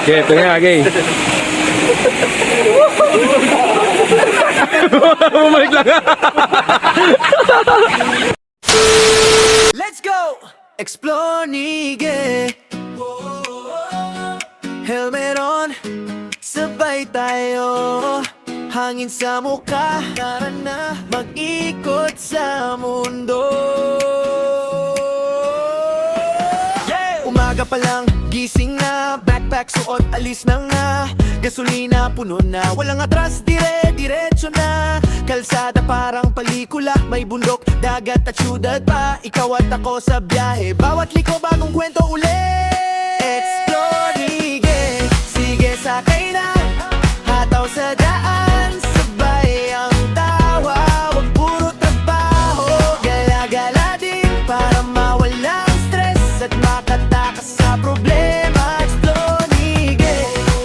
Okay, ito nga, okay. Bumalik lang. Let's go! Explore Nige. Helmet on, sabay tayo. Hangin sa mukha, tara na mag-ikot sa mundo. Umaga pa lang, gising na. Backpack suot, alis na nga. Gasolina puno na, walang atras, diretso na. Kalsada parang pelikula, may bundok, dagat at syudad pa. Ikaw at ako sa biyahe, bawat liko bagong kwento ulit. Explore Nige, sige sakay na. Hataw sa daan, sabay ang tawa. Wag puro trabaho, gala-gala din para mawala ang stress at makatakas sa problema. Explore Nige,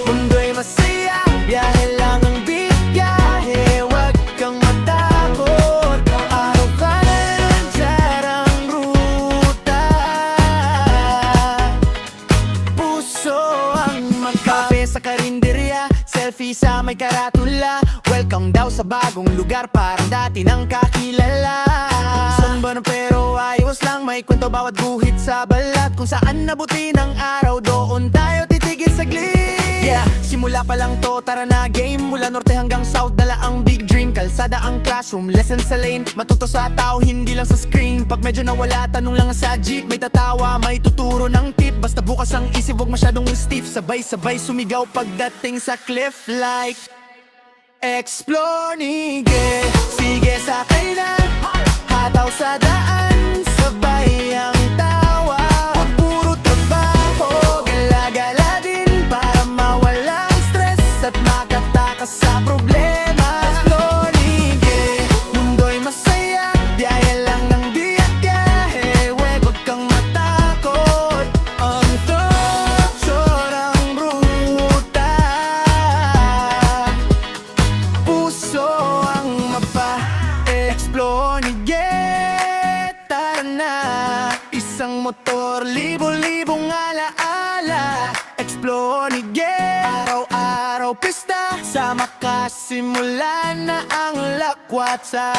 mundo'y masaya, biyahe lang ang biyahe. Wag kang matakot, araw ka na nandiyan ang ruta. Puso ang magkape sa karinderya, selfie sa may karatula. Welcome daw sa bagong lugar, parang dati nang kakilala. Sunburn pero ayos lang, may kwento bawat guhit sa balat. Kung saan nabuti ng araw, doon tayo titigil saglit. Yeah, simula pa lang to, tara na game. Mula norte hanggang south, dala ang big dream. Kalsada ang classroom, lesson sa lane. Matuto sa tao, hindi lang sa screen. Pag medyo nawala, tanong lang sa jeep. May tatawa, may tuturo ng tip. Basta bukas ang isip, huwag masyadong stiff. Sabay-sabay sumigaw pagdating sa cliff like Explore Nige, sige sakay na. Hataw sa daan, sabay ang tawa. Huwag puro trabaho, gala-gala din para mawala ang stress at makatakas sa problema. Explore Nige, mundo'y masaya, biyahe lang ng biyahe. Huwag kang matakot, ang torture ang ruta. Puso ang mapa, explore Nige. Tara na, isang motor, libo-libong alaala. Explore Nige, araw-araw pista. Sama ka, simula na ang lakwatsa.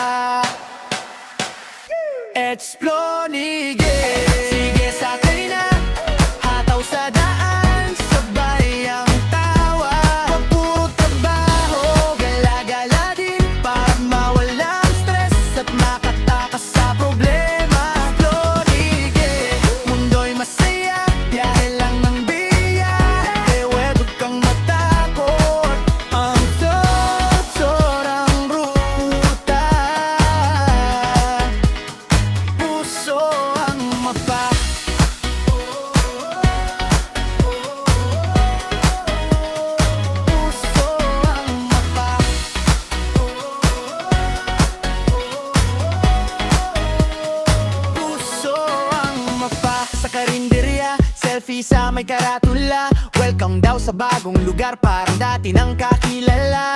Explore Nige, sige sakay na. Hataw sa daan, sabay ang tawa. Huwag puro trabaho, gala-gala din para mawala ang stress at makatakas sa problema. Explore Nige, mundo'y masaya, biyahe lang ng biyahe. Huwag kang matakot, ang torture ang ruta. Puso ang mapa. Puso ang mapa. Puso ang mapa. Sa karinderya, selfie sa may karatula. Welcome daw sa bagong lugar, parang dati nang kakilala.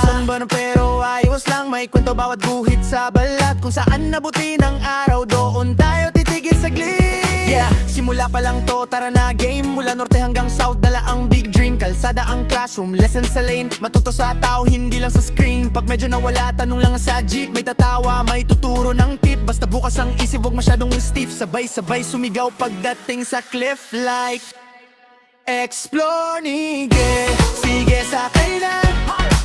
Sunburn pero ayos lang, may kwento bawat guhit sa balat. Kung saan nabuti ng araw, doon tayo titigil saglit. Yeah, simula pa lang to, tara na game. Mula norte hanggang south, dala ang big dream. Kalsada ang classroom, lesson sa lane. Matuto sa tao, hindi lang sa screen. Pag medyo nawala, tanong lang sa jeep. May tatawa, may tuturo ng tip. Basta bukas ang isip, huwag masyadong stiff. Sabay-sabay sumigaw pagdating sa cliff like Explore Nige, sige sakay na.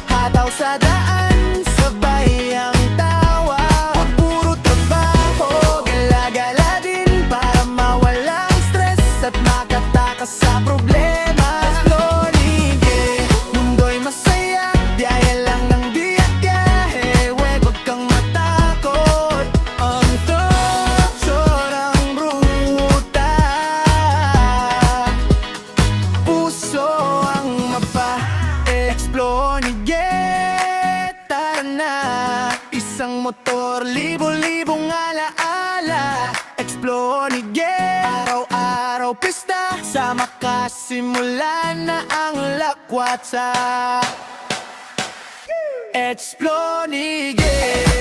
Hataw sa daan, sabay ang tawa. Huwag puro trabaho, gala-gala din para mawala ang stress at makatakas sa problema. Explore Nige, mundo'y masaya, biyahe lang ng biyahe. Huwag kang matakot, ang torture ang ruta. Puso ang mapa, explore Nige. Tara na, isang motor, libo-libong alaala. Explore Nige, araw-araw pista. Sama ka, simula na ang lakwatsa. Explore Nige.